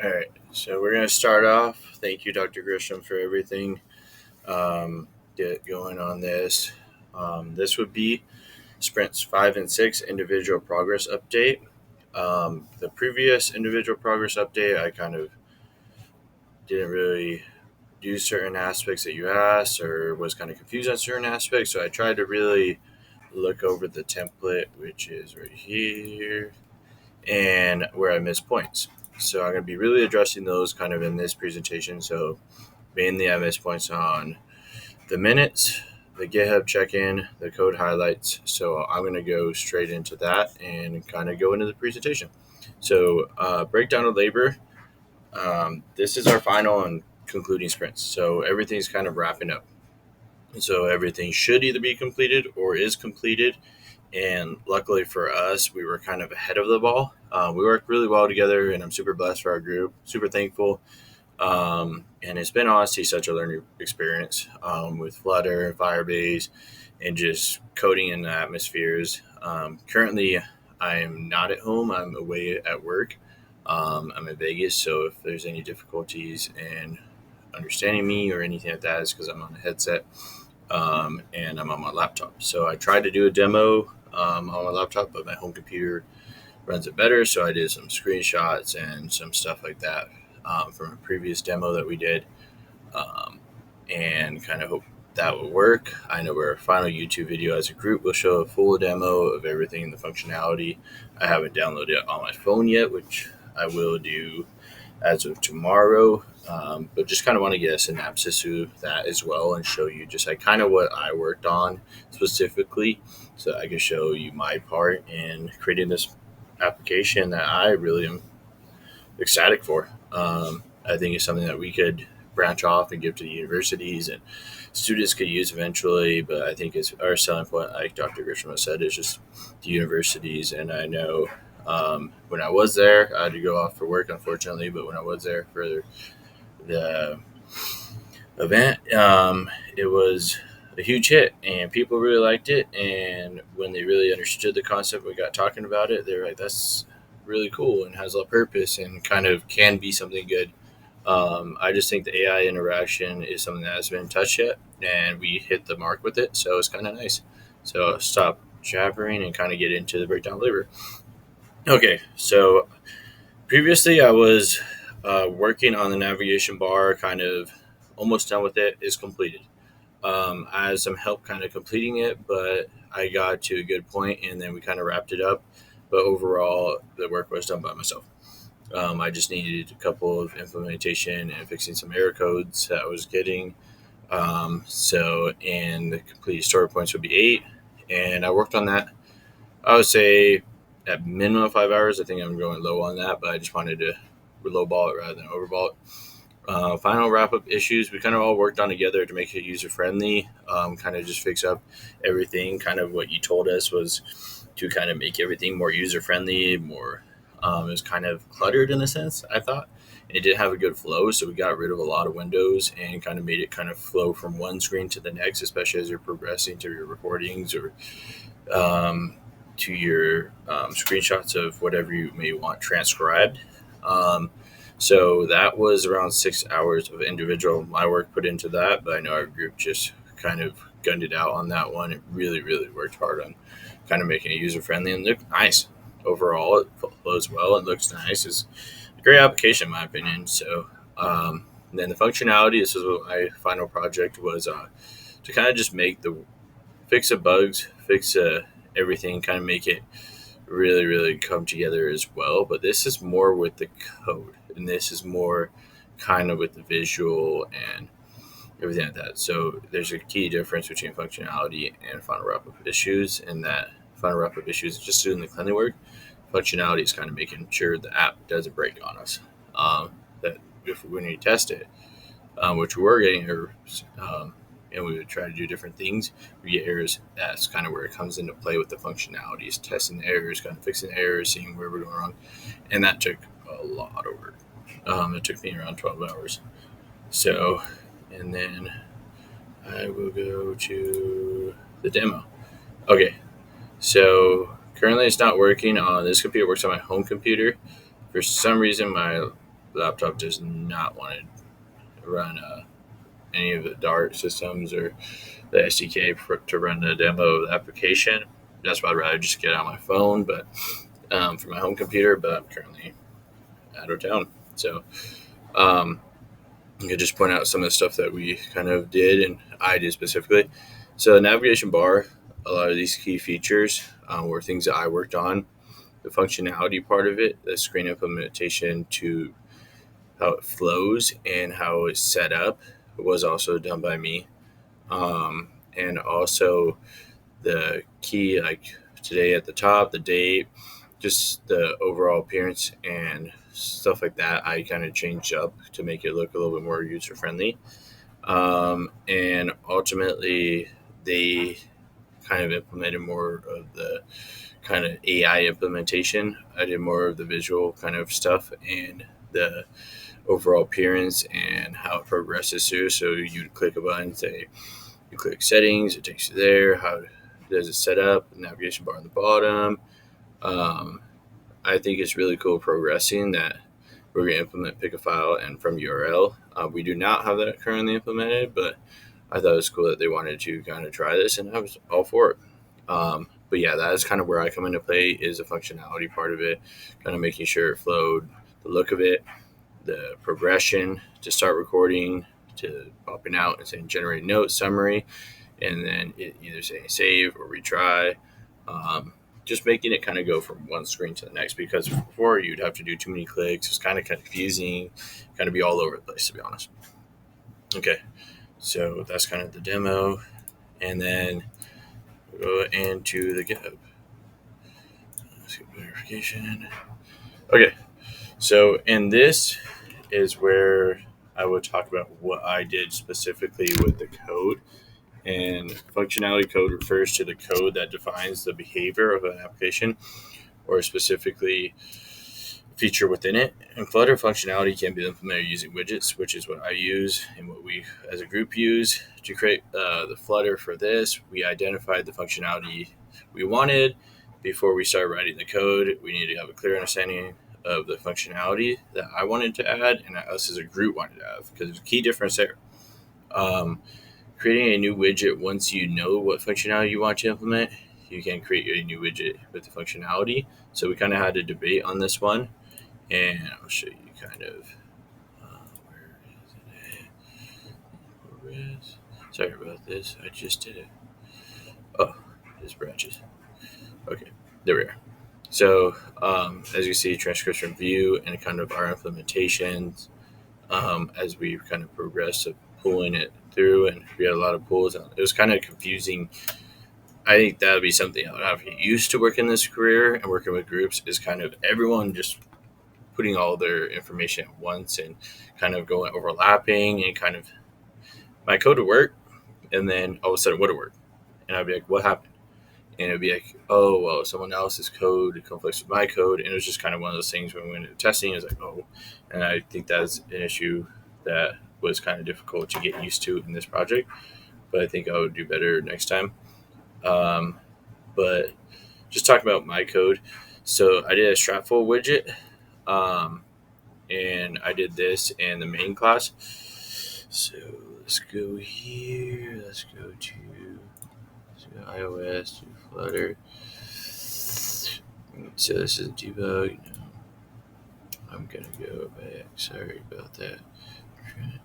All right, so we're going to start off. Thank you, Dr. Grisham, for everything going on this. This would be sprints 5 and 6 individual progress update. The previous individual progress update, I kind of didn't really do certain aspects that you asked or was kind of confused on certain aspects. So I tried to really look over the template, which is right here, and where I missed points. So I'm going to be really addressing those kind of in this presentation. So mainly I missed points on the minutes, the GitHub check-in, the code highlights. So I'm going to go straight into that and kind of go into the presentation. So breakdown of labor. This is our final and concluding sprints. So everything's kind of wrapping up. So everything should either be completed or is completed. And luckily for us, we were kind of ahead of the ball. We worked really well together, and I'm super blessed for our group. Super thankful. And it's been honestly such a learning experience with Flutter and Firebase and just coding in the atmospheres. Currently, I am not at home. I'm away at work. I'm in Vegas, so if there's any difficulties in understanding me or anything like that, it's because I'm on a headset and I'm on my laptop. So I tried to do a demo on my laptop, but my home computer runs it better. So I did some screenshots and some stuff like that from a previous demo that we did, um, and kind of hope that will work. I know our final YouTube video as a group will show a full demo of everything, the functionality. I haven't downloaded it on my phone yet, which I will do as of tomorrow. But just kind of want to get a synopsis of that as well and show you just like kind of what I worked on specifically, so I can show you my part in creating this application that I really am ecstatic for. I think it's something that we could branch off and give to the universities and students could use eventually. But I think it's our selling point, like Dr. Grisham has said, is just the universities. And I know when I was there, I had to go off for work, unfortunately. But when I was there for the event, it was a huge hit and people really liked it. And when they really understood the concept, we got talking about it, they were like, that's really cool and has a lot of purpose and kind of can be something good. I just think the AI interaction is something that hasn't been touched yet, and we hit the mark with it, so it's kind of nice. So I'll stop jabbering and kind of get into the breakdown of labor. Okay, so previously I was working on the navigation bar, kind of almost done with it, is completed. I had some help kind of completing it, but I got to a good point and then we kind of wrapped it up. But overall, the work was done by myself. I just needed a couple of implementation and fixing some error codes that I was getting. And the completed story points would be 8. And I worked on that, I would say, at minimum 5 hours. I think I'm going low on that, but I just wanted to lowball it rather than overball it. Final wrap up issues we kind of all worked on together to make it user friendly, kind of just fix up everything. Kind of what you told us was to kind of make everything more user friendly, more it was kind of cluttered in a sense, I thought. It didn't have a good flow, so we got rid of a lot of windows and kind of made it kind of flow from one screen to the next, especially as you're progressing to your recordings or to your screenshots of whatever you may want transcribed. So that was around 6 hours of individual my work put into that, but I know our group just kind of gunned it out on that one. It really, really worked hard on kind of making it user friendly and look nice. Overall, it flows well and looks nice. It's a great application, in my opinion. So then the functionality, this is what my final project was, to kind of just make the fix the bugs, fix everything, kind of make it really, really come together as well. But this is more with the code, and this is more kind of with the visual and everything like that. So there's a key difference between functionality and final wrap up issues, and that final wrap up issues is just doing the cleaning work. Functionality is kind of making sure the app doesn't break on us. That if we need to test it, which we were getting errors, and we would try to do different things. We get errors. That's kind of where it comes into play with the functionalities, testing the errors, kind of fixing the errors, seeing where we're going wrong. And that took a lot of work. It took me around 12 hours. So, and then I will go to the demo. Okay, so currently it's not working on this computer. It works on my home computer. For some reason, my laptop does not want to run any of the Dart systems or the SDK to run the demo of the application. That's why I'd rather just get it on my phone, but for my home computer. But I'm currently out of town, so I could just point out some of the stuff that we kind of did and I did specifically. So the navigation bar, a lot of these key features were things that I worked on. The functionality part of it, the screen implementation to how it flows and how it's set up was also done by me. And also the key, like today at the top, the date, just the overall appearance and stuff like that, I kind of changed up to make it look a little bit more user friendly. And ultimately, they kind of implemented more of the kind of AI implementation. I did more of the visual kind of stuff and the overall appearance and how it progresses through. So you'd click a button, say you click settings, it takes you there. How does it set up? Navigation bar on the bottom. I think it's really cool progressing that we're going to implement pick a file and from URL. We do not have that currently implemented, but I thought it was cool that they wanted to kind of try this, and I was all for it. But yeah, that is kind of where I come into play, is the functionality part of it, kind of making sure it flowed, the look of it, the progression to start recording, to popping out and saying generate note summary, and then it either saying save or retry. Just making it kind of go from one screen to the next, because before you'd have to do too many clicks. It's kind of confusing, kind of be all over the place, to be honest. Okay, so that's kind of the demo, and then we'll go into the GitHub. Let's get verification. Okay, so in this is where I would talk about what I did specifically with the code. And functionality code refers to the code that defines the behavior of an application or specifically feature within it. And Flutter functionality can be implemented using widgets, which is what I use and what we as a group use. To create the Flutter for this, we identified the functionality we wanted. Before we start writing the code, we need to have a clear understanding of the functionality that I wanted to add and that us as a group wanted to have, because there's a key difference there. Creating a new widget, once you know what functionality you want to implement, you can create a new widget with the functionality. So we kind of had a debate on this one, and I'll show you kind of where is it? Sorry about this. I just did it. Oh, there's branches. Okay, there we are. So as you see, transcription view and kind of our implementations as we kind of progress of pulling it through, and we had a lot of pulls. It was kind of confusing. I think that would be something I would have to get used to working this career and working with groups, is kind of everyone just putting all their information at once and kind of going overlapping, and kind of my code would work and then all of a sudden it wouldn't work. And I'd be like, what happened? And it'd be like, oh, well, someone else's code conflicts with my code. And it was just kind of one of those things when we went into testing, it was like, oh, and I think that's an issue that was kind of difficult to get used to in this project, but I think I would do better next time. But just talking about my code. So I did a Stratful widget, and I did this in the main class. So let's go here. Let's go to iOS, to Flutter. So this is debug. No, I'm gonna go back. Sorry about that.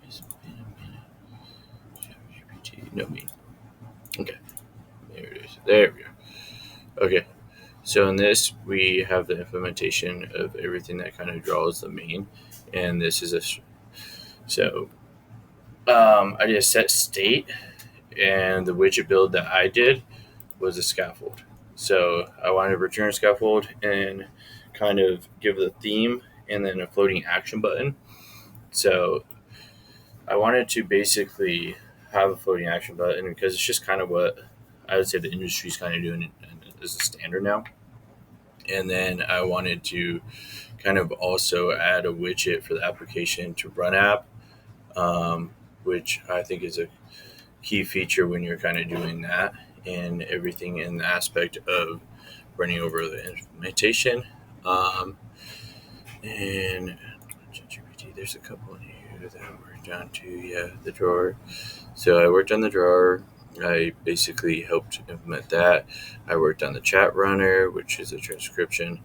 It's been a minute. GPT. No, me. Okay. There it is. There we go. Okay. So in this, we have the implementation of everything that kind of draws the main, and this is a. So I did a set state, and the widget build that I did was a scaffold. So I wanted to return a scaffold and kind of give the theme and then a floating action button. So I wanted to basically have a floating action button because it's just kind of what I would say the industry's kind of doing as a standard now. And then I wanted to kind of also add a widget for the application to run app, which I think is a key feature when you're kind of doing that, and everything in the aspect of running over the implementation. And ChatGPT. there's a couple in here that I worked on too. Yeah, the drawer. So I worked on the drawer. I basically helped implement that. I worked on the chat runner, which is a transcription.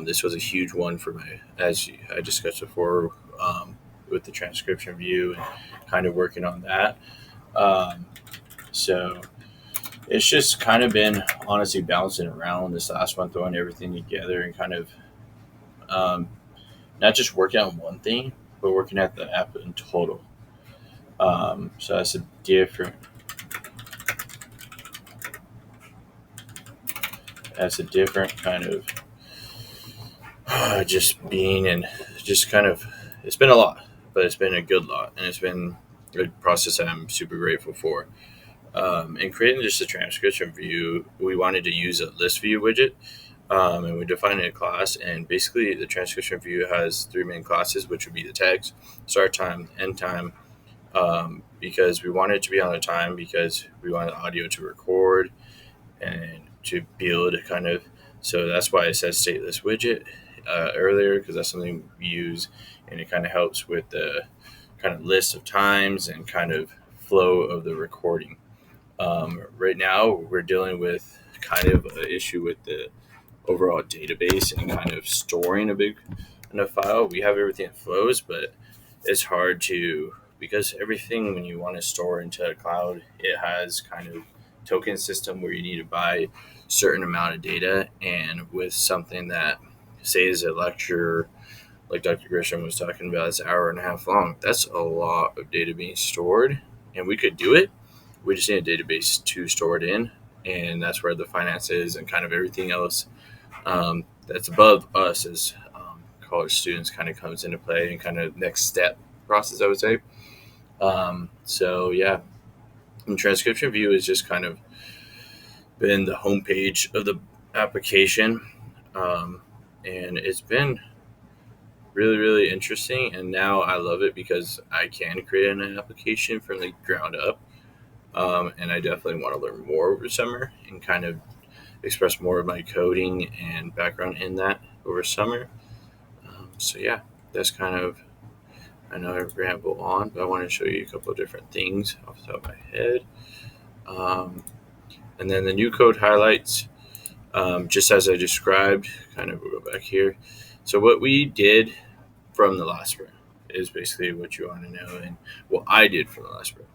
This was a huge one for my, as I discussed before, with the transcription view and kind of working on that. Um, so it's just kind of been honestly bouncing around this last one, throwing everything together and kind of um, not just working on one thing, but working at the app in total. So that's a different kind of just being and just kind of it's been a lot, but it's been a good lot, and it's been a process that I'm super grateful for. And creating just a transcription view, we wanted to use a list view widget, and we defined a class. And basically, the transcription view has three main classes, which would be the tags, start time, end time, because we wanted it to be on a time because we wanted the audio to record and to build kind of. So that's why it says stateless widget earlier, because that's something we use, and it kind of helps with the kind of list of times and kind of flow of the recording. Right now, we're dealing with kind of an issue with the overall database and kind of storing a big enough file. We have everything that flows, but it's hard to because everything when you want to store into a cloud, it has kind of token system where you need to buy certain amount of data, and with something that say is a lecture like Dr. Grisham was talking about, it's an hour and a half long. That's a lot of data being stored, and we could do it. We just need a database to store it in, and that's where the finances and kind of everything else that's above us as college students kind of comes into play and kind of next step process, I would say. So yeah, and transcription view is just kind of been the homepage of the application, um, and it's been really really interesting. And now I love it because I can create an application from the ground up, and I definitely want to learn more over summer and kind of express more of my coding and background in that over summer. So yeah, that's kind of I know I ramble on, but I want to show you a couple of different things off the top of my head. Um, and then the new code highlights, just as I described, kind of we'll go back here. So what we did from the last sprint is basically what you want to know and what I did from the last sprint.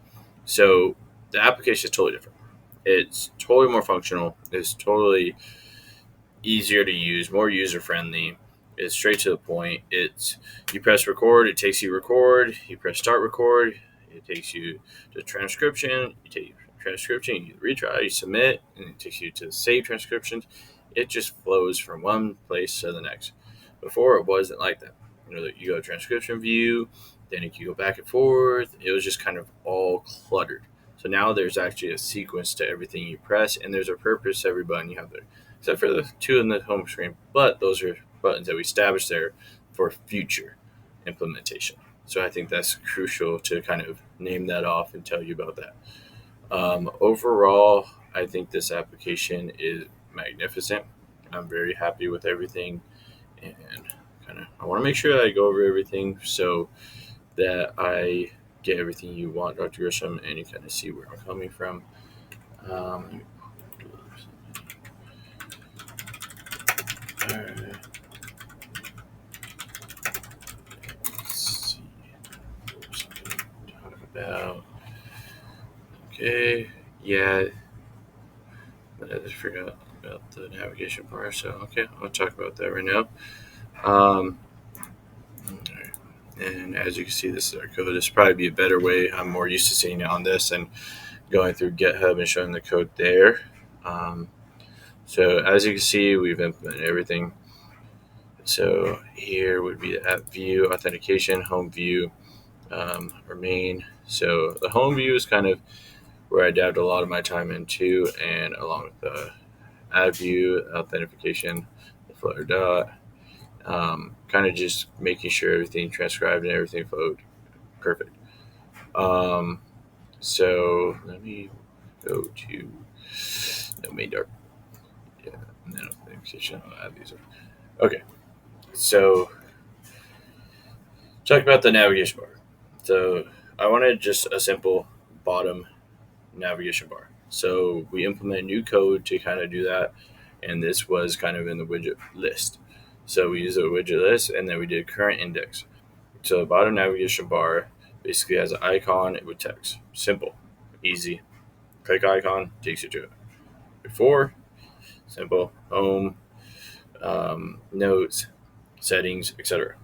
So the application is totally different. It's totally more functional. It's totally easier to use, more user friendly. It's straight to the point. It's you press record, it takes you record. You press start record, it takes you to transcription. You take transcription, you retry, you submit, and it takes you to save transcriptions. It just flows from one place to the next. Before it wasn't like that. You go to transcription view, then you go back and forth. It was just kind of all cluttered. So now there's actually a sequence to everything you press, and there's a purpose to every button you have there, except for the two in the home screen. But those are buttons that we established there for future implementation. So I think that's crucial to kind of name that off and tell you about that. Overall, I think this application is magnificent. I'm very happy with everything, and kind of I want to make sure that I go over everything so that I get everything you want, Dr. Grisham, and you kind of see where I'm coming from. Let me all right. Let's see. Talk about. Okay. Yeah. I just forgot about the navigation part. So okay, I'll talk about that right now. Um, alright. And as you can see, this is our code. This would probably be a better way. I'm more used to seeing it on this and going through GitHub and showing the code there. So as you can see, we've implemented everything. So here would be the app view, authentication, home view, or main. So the home view is kind of where I dabbed a lot of my time into, and along with the app view, authentication, the Flutter dot, kind of just making sure everything transcribed and everything flowed perfect. So let me go to the main dart. Yeah, and then authentication. I'll add these. Okay, so Talk about the navigation bar. So I wanted just a simple bottom navigation bar. So we implemented new code to kind of do that, and this was kind of in the widget list. So we used a widget list, and then we did current index. So the bottom navigation bar basically has an icon with text. Simple, easy. Click icon, takes you to it. Before, simple, home, notes, settings, etc.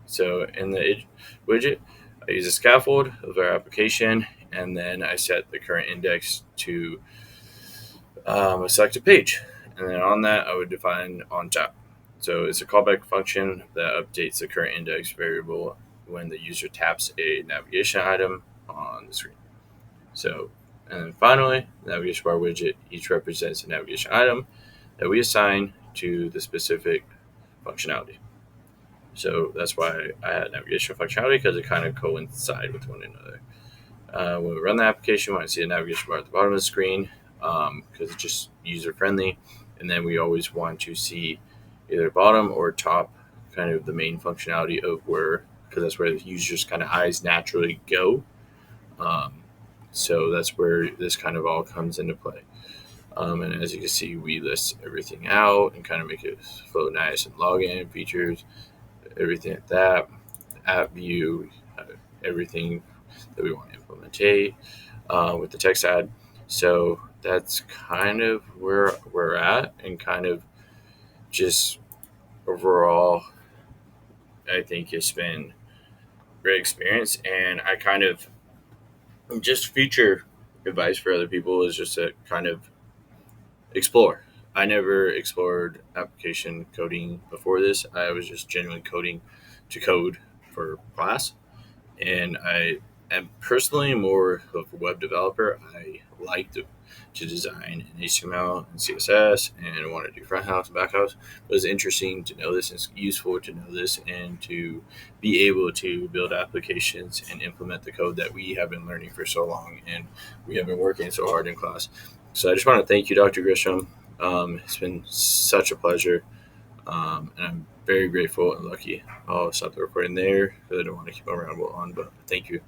So in the widget, I use a scaffold of our application, and then I set the current index to a selected page. And then on that, I would define on tap. So it's a callback function that updates the current index variable when the user taps a navigation item on the screen. So, and then finally, the navigation bar widget each represents a navigation item that we assign to the specific functionality. So that's why I had navigation functionality, because it kind of coincide with one another. When we run the application, we want to see a navigation bar at the bottom of the screen because it's just user friendly. And then we always want to see either bottom or top, kind of the main functionality of where, because that's where the user's kind of eyes naturally go. So that's where this kind of all comes into play. And as you can see, we list everything out and kind of make it flow nice, and login features, everything like that, app view, everything that we want to implement with the text ad. So that's kind of where we're at, and kind of just overall, I think it's been a great experience. And I kind of just feature advice for other people is just to kind of explore. I never explored application coding before this. I was just genuinely coding to code for class. And I am personally more of a web developer. I like to design in HTML and CSS, and want to do front house and back house. But it's interesting to know this, and it's useful to know this, and to be able to build applications and implement the code that we have been learning for so long, and we have been working so hard in class. So I just want to thank you, Dr. Grisham. It's been such a pleasure, and I'm very grateful and lucky. I'll stop the recording there because I don't want to keep our ramble on, but thank you.